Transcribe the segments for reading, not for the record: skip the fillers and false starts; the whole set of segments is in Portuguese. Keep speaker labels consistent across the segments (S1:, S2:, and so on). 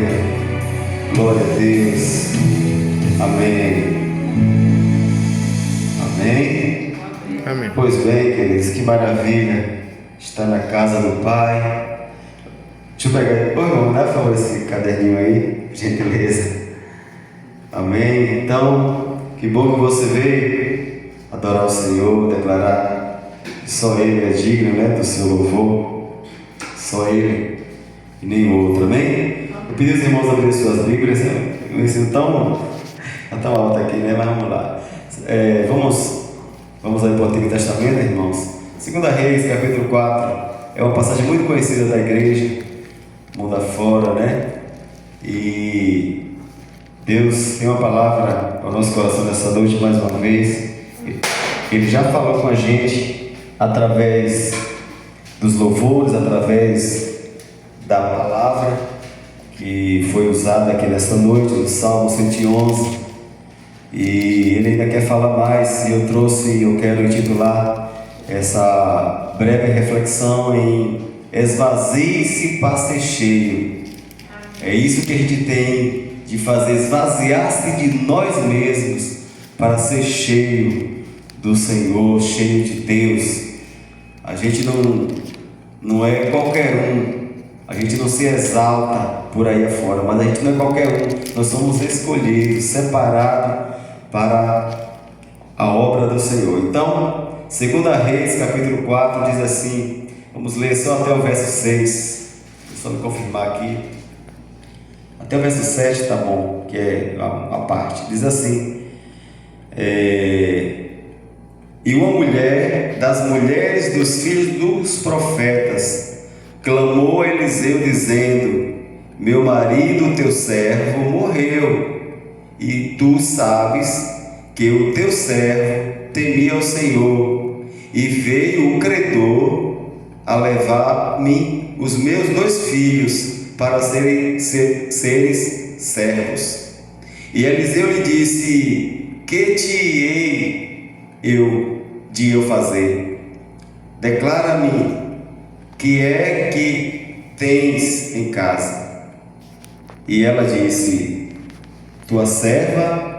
S1: Aleluia. Glória a Deus. Amém. Amém.
S2: Amém.
S1: Pois bem, queridos, que maravilha estar na casa do Pai. Deixa eu pegar. Ô irmão, dá por favor esse caderninho aí, gentileza. Amém. Então, que bom que você veio adorar o Senhor, declarar que só Ele é digno, né, do seu louvor. Só Ele e nenhum outro. Amém? Eu pedi aos irmãos a abrir suas Bíblias. Eu me sinto tão alto aqui, né? Mas vamos lá. Vamos aí para o Antigo Testamento, irmãos. 2 Reis, capítulo 4. É uma passagem muito conhecida da igreja, mundo afora, né? E Deus tem uma palavra ao nosso coração nessa noite mais uma vez. Ele já falou com a gente através dos louvores, através da palavra que foi usada aqui nesta noite, no Salmo 111. E ele ainda quer falar mais, e eu quero intitular essa breve reflexão em esvazie-se para ser cheio. É isso que a gente tem de fazer, esvaziar-se de nós mesmos para ser cheio do Senhor, cheio de Deus. A gente não é qualquer um, a gente não se exalta por aí afora, mas a gente não é qualquer um, nós somos escolhidos, separados para a obra do Senhor. Então, 2 Reis, capítulo 4, diz assim, vamos ler só até o verso 6, só me confirmar aqui, até o verso 7 tá bom, que é a parte, diz assim, e uma mulher das mulheres dos filhos dos profetas clamou a Eliseu dizendo, meu marido, teu servo, morreu, e tu sabes que o teu servo temia o Senhor, e veio o credor a levar-me os meus 2 filhos para serem servos. E Eliseu lhe disse, que te hei de fazer? Declara-me, que é que tens em casa? E ela disse, tua serva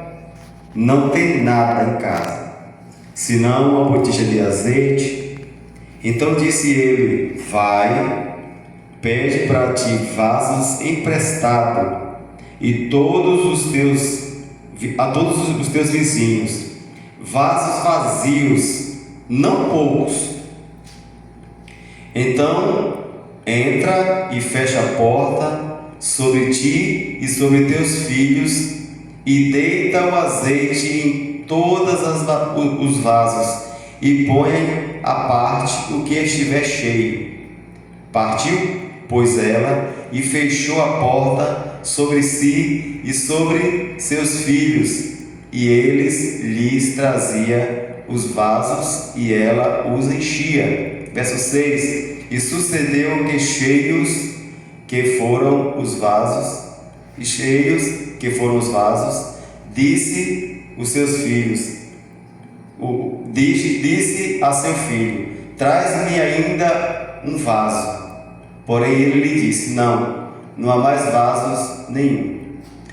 S1: não tem nada em casa, senão uma botija de azeite. Então disse ele, vai, pede para ti vasos emprestados a todos os teus vizinhos, vasos vazios, não poucos. Então entra e fecha a porta sobre ti e sobre teus filhos, e deita o azeite em todos os vasos, e põe à parte o que estiver cheio. Partiu, pois ela, e fechou a porta sobre si e sobre seus filhos, e eles lhes trazia os vasos, e ela os enchia. Verso 6, e sucedeu que cheios que foram os vasos, disse a seu filho, traz-me ainda um vaso. Porém ele lhe disse, não há mais vasos nenhum.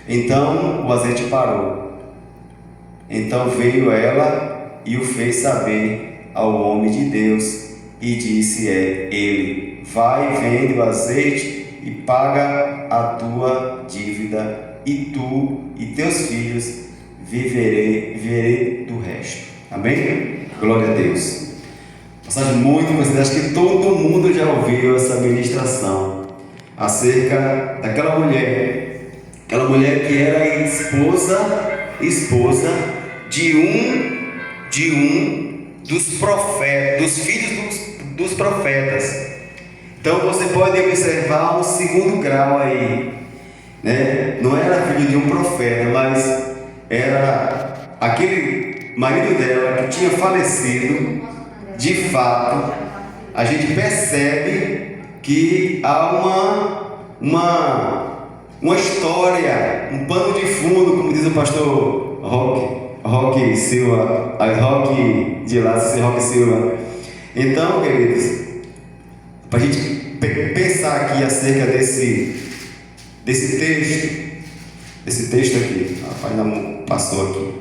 S1: Então o azeite parou. Então veio ela e o fez saber ao homem de Deus, e disse ele, vai, vende o azeite e paga a tua dívida, e tu e teus filhos viverei do resto. Amém? Glória a Deus. Passagem muito conhecida, acho que todo mundo já ouviu essa ministração acerca daquela mulher que era esposa de um dos profetas, dos filhos dos profetas. Então você pode observar um segundo grau aí, né? Não era filho de um profeta, mas era aquele marido dela que tinha falecido. De fato, a gente percebe que há uma história, um pano de fundo, como diz o pastor Roque Silva, Roque de lá, Roque Silva. Então, queridos, para a gente pensar aqui acerca desse texto. Esse texto aqui, a página passou aqui.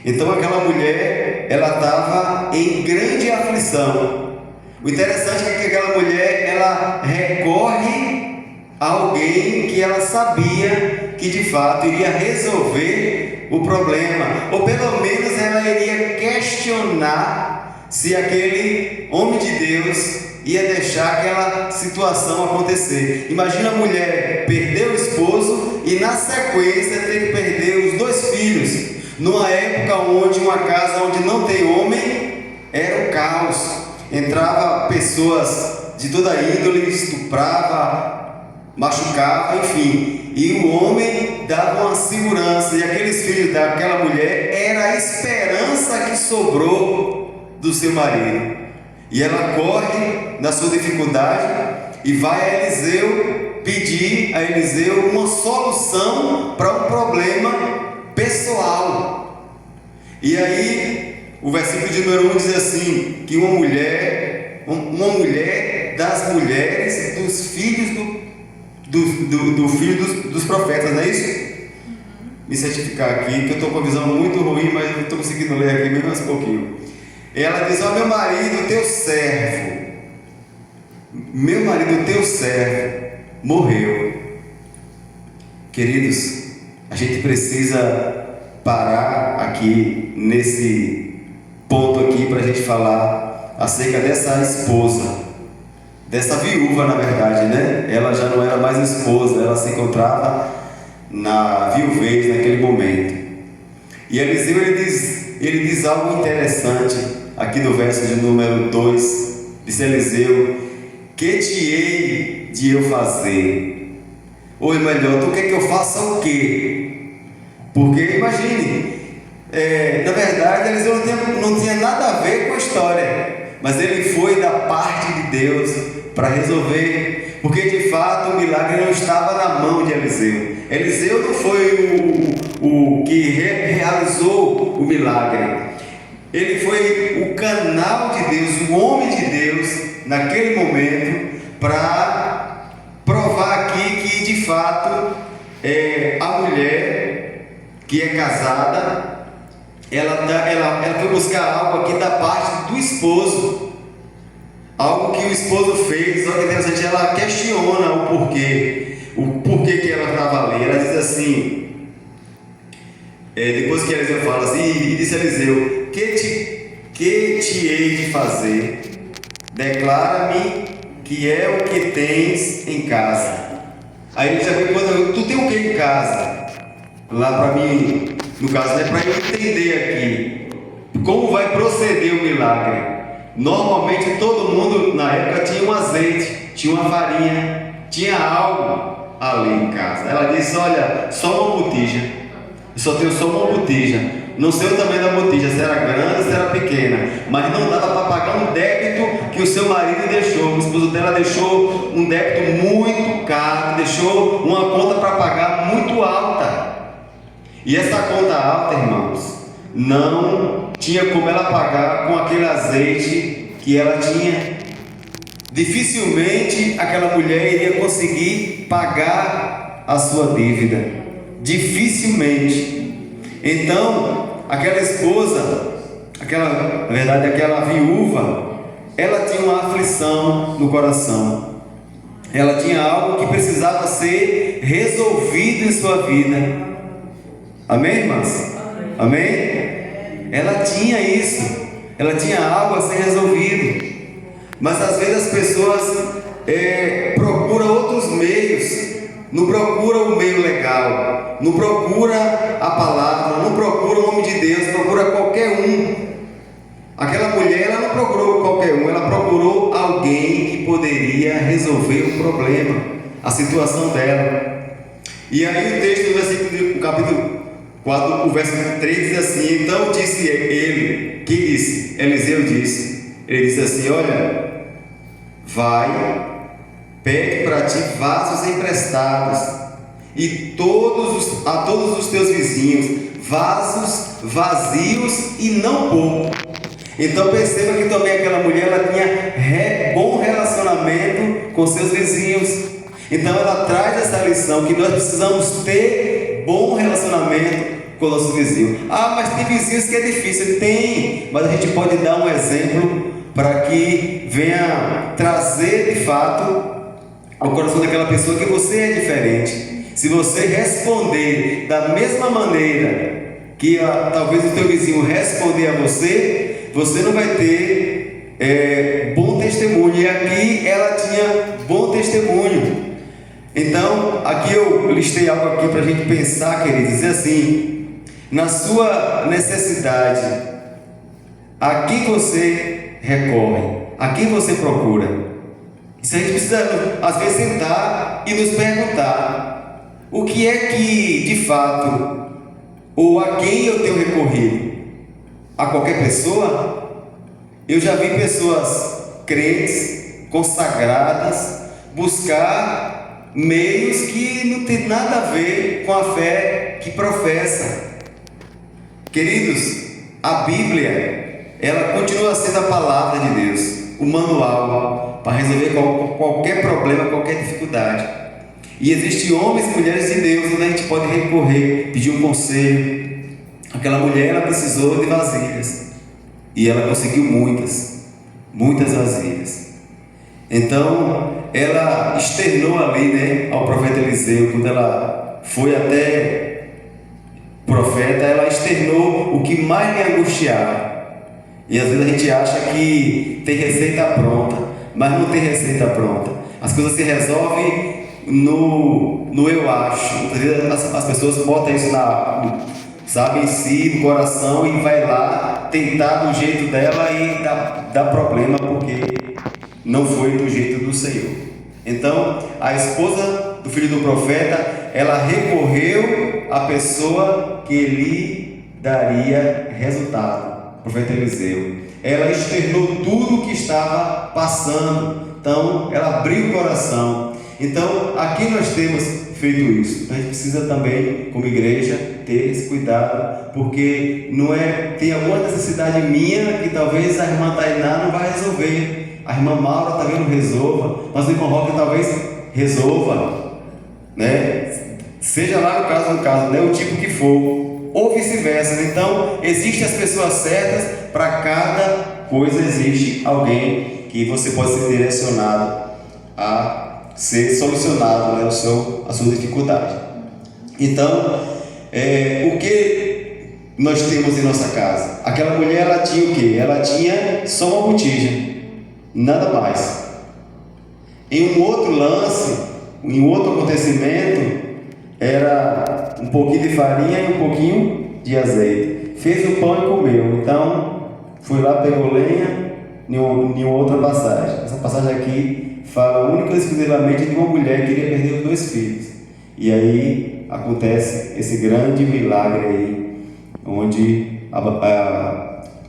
S1: Então aquela mulher, ela estava em grande aflição. O interessante é que aquela mulher, ela recorre a alguém que ela sabia que de fato iria resolver o problema, ou pelo menos ela iria questionar se aquele homem de Deus ia deixar aquela situação acontecer. Imagina a mulher perder o esposo e na sequência ter que perder os 2 filhos, numa época onde uma casa onde não tem homem era o caos. Entrava pessoas de toda índole, estuprava, machucava, enfim, e o homem dava uma segurança, e aqueles filhos daquela mulher era a esperança que sobrou do seu marido. E ela corre na sua dificuldade e vai a Eliseu pedir a Eliseu uma solução para um problema pessoal. E aí o versículo de número 1 diz assim, que uma mulher das mulheres dos filhos do filho dos profetas, não é isso? Me certificar aqui, que eu estou com a visão muito ruim, mas eu estou conseguindo ler aqui mesmo um pouquinho. Ela diz: ó, meu marido, teu servo, morreu. Queridos, a gente precisa parar aqui nesse ponto aqui para a gente falar acerca dessa esposa, dessa viúva, na verdade, né? Ela já não era mais esposa, ela se encontrava na viuvez naquele momento. E Eliseu ele diz algo interessante aqui no verso de número 2. Disse Eliseu: que te hei de eu fazer? Ou melhor, tu quer que eu faça o quê? Porque imagine, na verdade Eliseu não tinha nada a ver com a história, mas ele foi da parte de Deus para resolver, porque de fato o milagre não estava na mão de Eliseu. Eliseu não foi o que realizou o milagre. Ele foi o canal de Deus, o homem de Deus, naquele momento, para provar aqui que de fato a mulher que é casada, ela foi buscar algo aqui da parte do esposo, algo que o esposo fez. Olha que interessante, ela questiona o porquê que ela estava ali. Ela diz assim, depois que Eliseu fala assim, e disse Eliseu: que te hei de fazer? Declara-me que é o que tens em casa. Aí ele já pergunta: tu tem o que em casa? Lá para mim, no caso, é para eu entender aqui como vai proceder o milagre. Normalmente todo mundo na época tinha um azeite, tinha uma farinha, tinha algo ali em casa. Ela disse: olha, só uma botija, eu só tenho só uma botija. Não sei o tamanho da botija, se era grande, se era pequena, mas não dava para pagar um débito que o seu marido deixou. O esposo dela deixou um débito muito caro, deixou uma conta para pagar muito alta. E essa conta alta, irmãos, não tinha como ela pagar com aquele azeite que ela tinha. Dificilmente aquela mulher iria conseguir pagar a sua dívida. Dificilmente. Então, aquela esposa, aquela viúva, ela tinha uma aflição no coração. Ela tinha algo que precisava ser resolvido em sua vida. Amém, irmãs? Amém? Ela tinha isso. Ela tinha algo a ser resolvido. Mas às vezes as pessoas procuram outros meios. Não procura o meio legal, não procura a palavra, não procura o nome de Deus, procura qualquer um. Aquela mulher, ela não procurou qualquer um, ela procurou alguém que poderia resolver o problema, a situação dela. E aí o texto do versículo, o capítulo 4, o verso 3 diz assim: então disse ele, que disse? Eliseu disse, ele disse assim: olha, vai, pegue para ti vasos emprestados, e a todos os teus vizinhos, vasos vazios e não pouco. Então perceba que também aquela mulher, ela tinha bom relacionamento com seus vizinhos. Então ela traz essa lição que nós precisamos ter bom relacionamento com o nosso vizinho. Ah, mas tem vizinhos que é difícil. Tem, mas a gente pode dar um exemplo para que venha trazer de fato ao coração daquela pessoa que você é diferente. Se você responder da mesma maneira que talvez o teu vizinho responder a você, você não vai ter bom testemunho. E aqui ela tinha bom testemunho. Então, aqui eu listei algo aqui para a gente pensar, queridos, dizer assim: na sua necessidade, a quem você recorre, a quem você procura? Isso a gente precisa, às vezes, sentar e nos perguntar: o que é que, de fato, ou a quem eu tenho recorrido? A qualquer pessoa? Eu já vi pessoas crentes, consagradas, buscar meios que não tem nada a ver com a fé que professa. Queridos, a Bíblia, ela continua sendo a palavra de Deus, o manual para resolver qualquer problema, qualquer dificuldade. E existem homens e mulheres de Deus onde a gente pode recorrer, pedir um conselho. Aquela mulher, ela precisou de vasilhas e ela conseguiu muitas vasilhas. Então ela externou ali, ao profeta Eliseu. Quando ela foi até o profeta, ela externou o que mais lhe angustiava. E às vezes a gente acha que tem receita pronta, mas não tem receita pronta. As coisas se resolvem no eu acho. Às vezes as pessoas botam isso em si, no coração, e vai lá tentar do jeito dela e dá problema, porque não foi do jeito do Senhor. Então a esposa do filho do profeta, ela recorreu à pessoa que lhe daria resultado, o profeta Eliseu. Ela externou tudo o que estava passando. Então ela abriu o coração. Então aqui nós temos feito isso. Então a gente precisa também, como igreja, ter esse cuidado, porque tem alguma necessidade minha que talvez a irmã Tainá não vai resolver, a irmã Maura talvez não resolva, mas o irmão Roque talvez resolva, seja lá no caso, o tipo que for, ou vice-versa. Então existem as pessoas certas. Para cada coisa existe alguém que você pode ser direcionado a ser solucionado, a sua dificuldade. Então, o que nós temos em nossa casa? Aquela mulher, ela tinha o quê? Ela tinha só uma botija, nada mais. Em um outro lance, em um outro acontecimento, era um pouquinho de farinha e um pouquinho de azeite. Fez o pão e comeu. Então, foi lá, pegou lenha em uma outra passagem. Essa passagem aqui fala única e exclusivamente de uma mulher que queria perder os 2 filhos. E aí acontece esse grande milagre aí, onde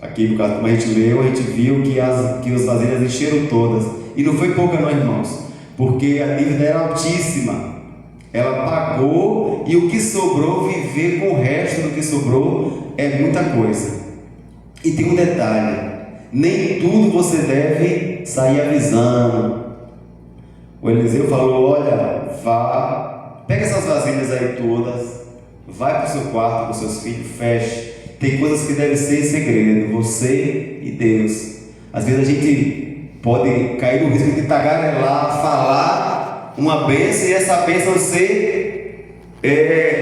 S1: aqui no caso, como a gente leu, a gente viu que as vasilhas encheram todas. E não foi pouca não, irmãos, porque a dívida era altíssima. Ela pagou, e o que sobrou, viver com o resto do que sobrou é muita coisa. E tem um detalhe: nem tudo você deve sair avisando. O Eliseu falou: olha, vá, pega essas vasilhas aí todas, vai para o seu quarto com seus filhos, feche. Tem coisas que devem ser em segredo, você e Deus. Às vezes a gente pode cair no risco de tagarelar, falar uma bênção e essa bênção ser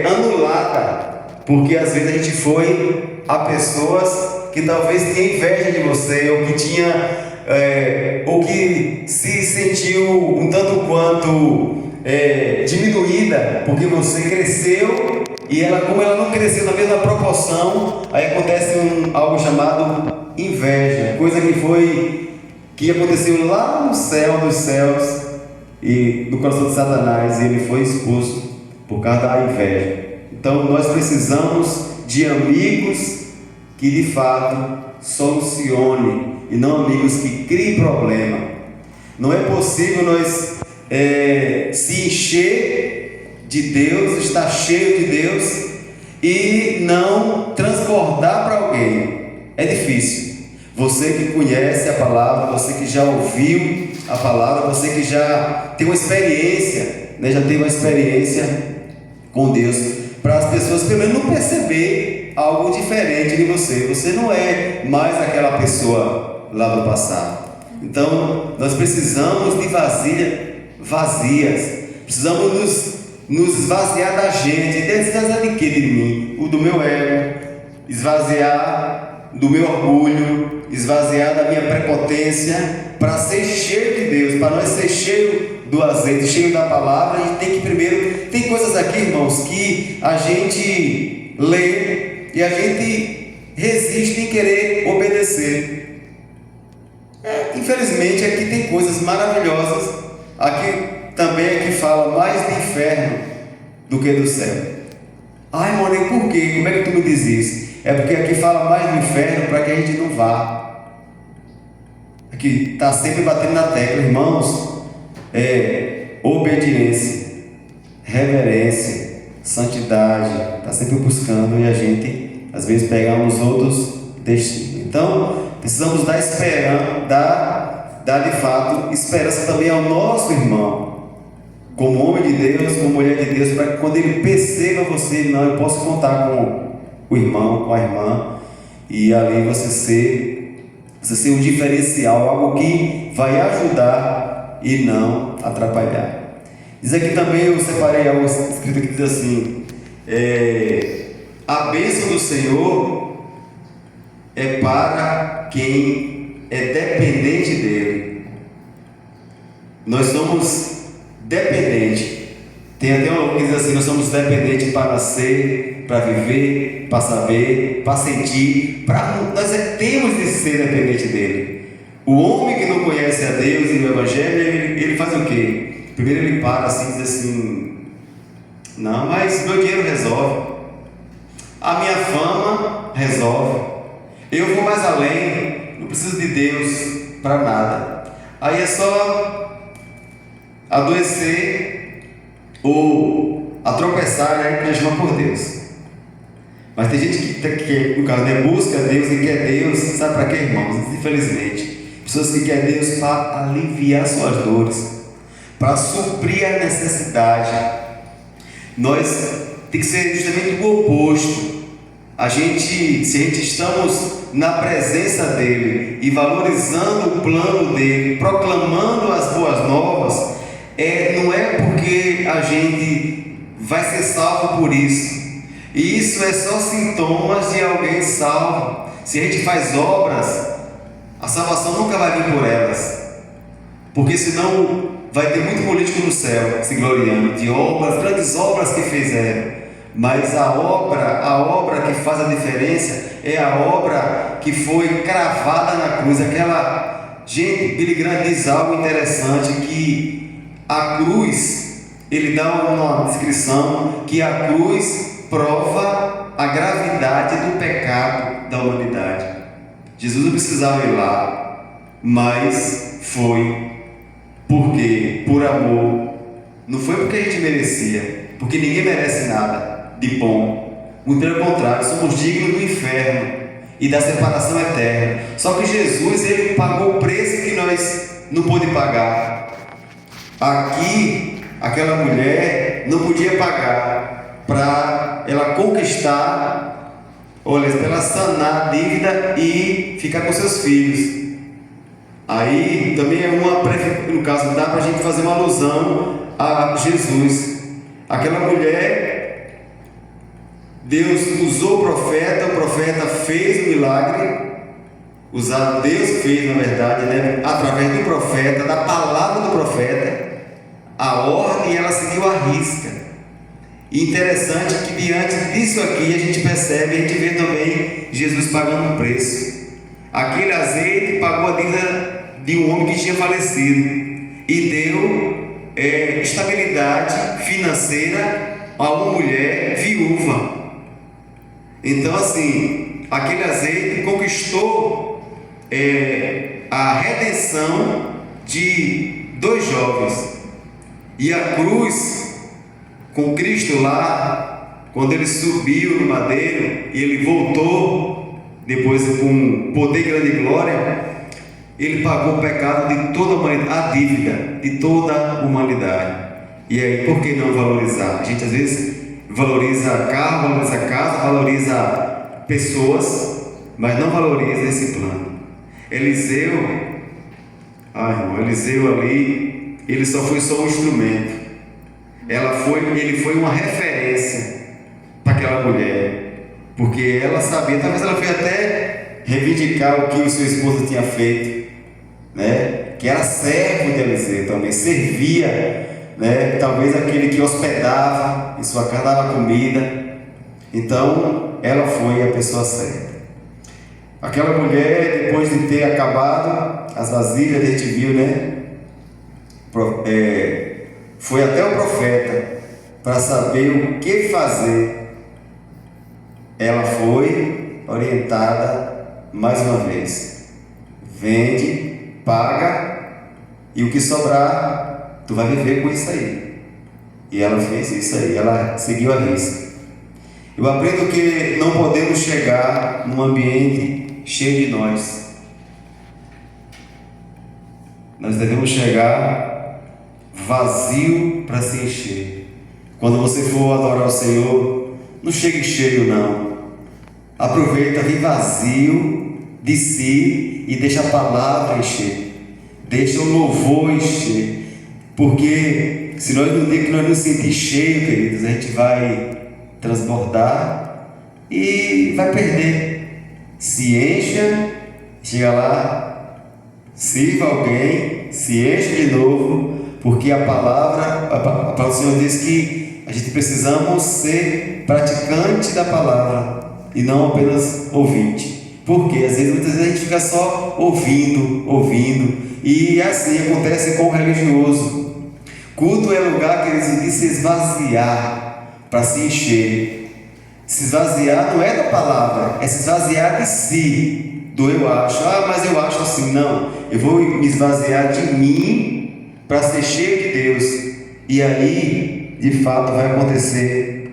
S1: anulada, porque às vezes a gente foi a pessoas que talvez tinha inveja de você, ou que se sentiu um tanto quanto diminuída, porque você cresceu e como ela não cresceu na mesma proporção, aí acontece algo chamado inveja, coisa que aconteceu lá no céu dos céus e no coração de Satanás, e ele foi expulso por causa da inveja. Então nós precisamos de amigos que de fato solucione, e não amigos que criem problema. Não é possível nós se encher de Deus, estar cheio de Deus e não transbordar para alguém. É difícil. Você que conhece a palavra, você que já ouviu a palavra, você que já tem uma experiência né, já teve uma experiência com Deus, para as pessoas pelo menos não perceber algo diferente em você. Você não é mais aquela pessoa lá do passado. Então nós precisamos de vazias, precisamos nos esvaziar da gente. Esvaziar de quê? De mim, do meu ego, esvaziar do meu orgulho, esvaziar da minha prepotência, para ser cheio de Deus, para nós ser cheio do azeite, cheio da palavra. A gente tem que primeiro, tem coisas aqui, irmãos, que a gente lê e a gente resiste em querer obedecer. Infelizmente aqui tem coisas maravilhosas. Aqui também fala mais do inferno do que do céu. Ai, Mônica, por quê? Como é que tu me diz isso? É porque aqui fala mais do inferno para que a gente não vá. Aqui está sempre batendo na tecla, irmãos. Obediência, reverência, santidade. Está sempre buscando, e a gente às vezes pegamos outros destinos. Então precisamos dar esperança, dar de fato esperança também ao nosso irmão, como homem de Deus, como mulher de Deus, para que quando ele perceba você, não, eu posso contar com o irmão, com a irmã, e ali você ser um diferencial, algo que vai ajudar e não atrapalhar. Diz aqui também, eu separei algo escrito aqui que diz assim: a bênção do Senhor é para quem é dependente dele. Nós somos dependentes. Tem até um que diz assim: nós somos dependentes para nascer, para viver, para saber, para sentir. Nós temos de ser dependente dele. O homem que não conhece a Deus e o Evangelho, ele faz o quê? Primeiro ele para assim, diz assim: não, mas meu dinheiro resolve, a minha fama resolve, eu vou mais além, não preciso de Deus para nada. Aí é só adoecer ou a tropeçar, né, que chama por Deus. Mas tem gente que no caso, né, busca Deus e quer Deus, sabe para quê, irmãos? Infelizmente, pessoas que querem Deus para aliviar suas dores, para suprir a necessidade. Nós tem que ser justamente o oposto. Se a gente estamos na presença dele e valorizando o plano dele, proclamando as boas novas, não é porque a gente vai ser salvo por isso. E isso é só sintomas de alguém salvo. Se a gente faz obras, a salvação nunca vai vir por elas, porque senão vai ter muito político no céu se gloriando de obras, grandes obras que fizeram. Mas a obra que faz a diferença é a obra que foi cravada na cruz. Gente, Billy Graham diz algo interessante, que a cruz, ele dá uma descrição, que a cruz prova a gravidade do pecado da humanidade. Jesus não precisava ir lá, mas foi porque, por amor, não foi porque a gente merecia, porque ninguém merece nada de bom, muito pelo contrário, somos dignos do inferno e da separação eterna. Só que Jesus, ele pagou o preço que nós não pôde pagar. Aqui, aquela mulher não podia pagar para ela conquistar, para ela sanar a dívida e ficar com seus filhos. Aí também no caso, dá para a gente fazer uma alusão a Jesus. Aquela mulher, Deus usou o profeta fez o milagre, Deus fez, na verdade, né, através do profeta, da palavra do profeta, a ordem, ela seguiu à risca. E interessante que diante disso aqui a gente percebe, a gente vê também Jesus pagando um preço. Aquele azeite pagou a dívida de um homem que tinha falecido e deu estabilidade financeira a uma mulher viúva. Então, assim, aquele azeite conquistou a redenção de 2 jovens. E a cruz, com Cristo lá, quando ele subiu no madeiro e ele voltou depois com poder, grande e glória, ele pagou o pecado de toda a humanidade, a dívida de toda a humanidade. E aí, por que não valorizar? A gente às vezes valoriza carro, valoriza casa, valoriza pessoas, mas não valoriza esse plano. Eliseu, irmão, Eliseu ali, ele só foi só um instrumento. Ele foi uma referência para aquela mulher, porque ela sabia, talvez ela foi até reivindicar o que o seu esposo tinha feito, né? Que era servo de Eliseu também, servia, né? Talvez aquele que hospedava em sua casa, dava comida. Então ela foi a pessoa certa. Aquela mulher, depois de ter acabado as vasilhas, a gente viu, né? Foi até o profeta para saber o que fazer. Ela foi orientada mais uma vez: vende, paga, e o que sobrar, tu vai viver com isso aí. E ela fez isso aí, ela seguiu a risca. Eu aprendo que não podemos chegar num ambiente cheio de nós. Nós devemos chegar vazio para se encher. Quando você for adorar o Senhor, não chegue cheio não. Aproveita, vem vazio de si e deixa a palavra encher. Deixa o louvor encher. Porque se nós no dia que nós nos sentir cheio, queridos, a gente vai transbordar e vai perder. Se encha, chega lá, sirva alguém, se enche de novo, porque a palavra do Senhor diz que a gente precisamos ser praticante da palavra e não apenas ouvinte. Porque muitas vezes a gente fica só ouvindo, e assim acontece com o religioso. Culto é lugar, queridos, de se esvaziar para se encher. Se esvaziar não é da palavra, é se esvaziar de si, do eu acho. Mas eu acho assim. Não, eu vou me esvaziar de mim para ser cheio de Deus. E aí, de fato, vai acontecer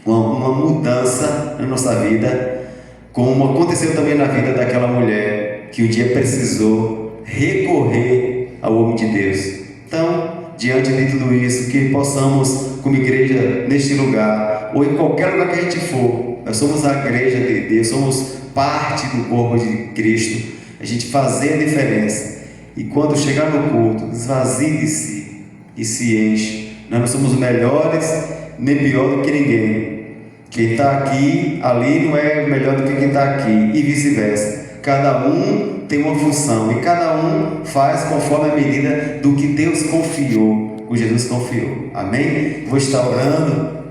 S1: uma mudança na nossa vida, como aconteceu também na vida daquela mulher que um dia precisou recorrer ao homem de Deus. Então, diante de tudo isso, que possamos, como igreja, neste lugar, ou em qualquer lugar que a gente for, nós somos a igreja de Deus, somos parte do corpo de Cristo, a gente fazer a diferença. E quando chegar no culto, esvazie de si e se enche. Nós não somos melhores nem pior do que ninguém. Quem está aqui, ali, não é melhor do que quem está aqui, e vice-versa. Cada um tem uma função e cada um faz conforme a medida do que Deus confiou, o Jesus confiou. Amém? Vou estar orando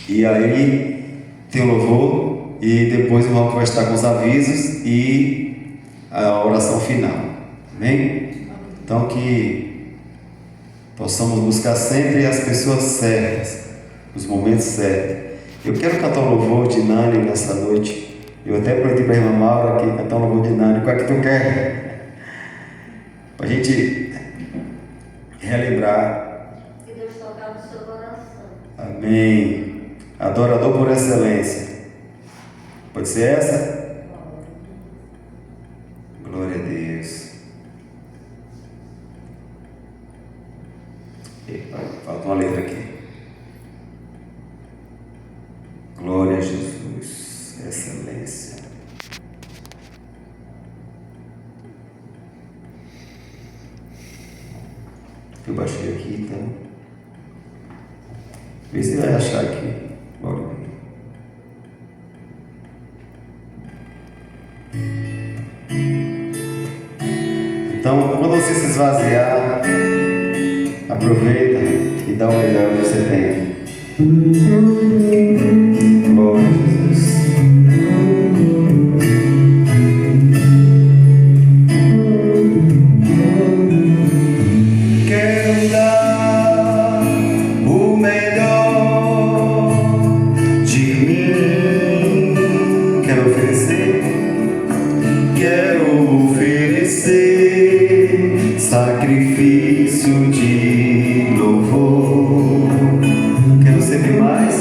S1: e aí tem o louvor e depois o irmão vai estar com os avisos e a oração final. Amém? Então que possamos buscar sempre as pessoas certas, os momentos certos. Eu quero cantar um louvor de Nani nessa noite. Eu até prometi para a irmã Maura aqui cantar um louvor de Nani. Qual é que tu quer? Para a gente relembrar.
S2: Que Deus tocar no seu coração.
S1: Amém. Adorador por excelência. Pode ser essa? Glória a Deus. Epa, falta uma letra aqui. Glória a Jesus, excelência. Eu baixei aqui, então. Vê se vai achar aqui. Bora. Então, quando você se esvaziar, aproveita e dá o melhor que você tem. Glória a Jesus. Quero dar o melhor de mim. Quero oferecer sacrifício de louvor. Quero sempre mais.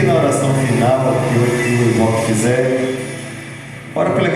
S1: na oração final que o irmão fizer, ora pela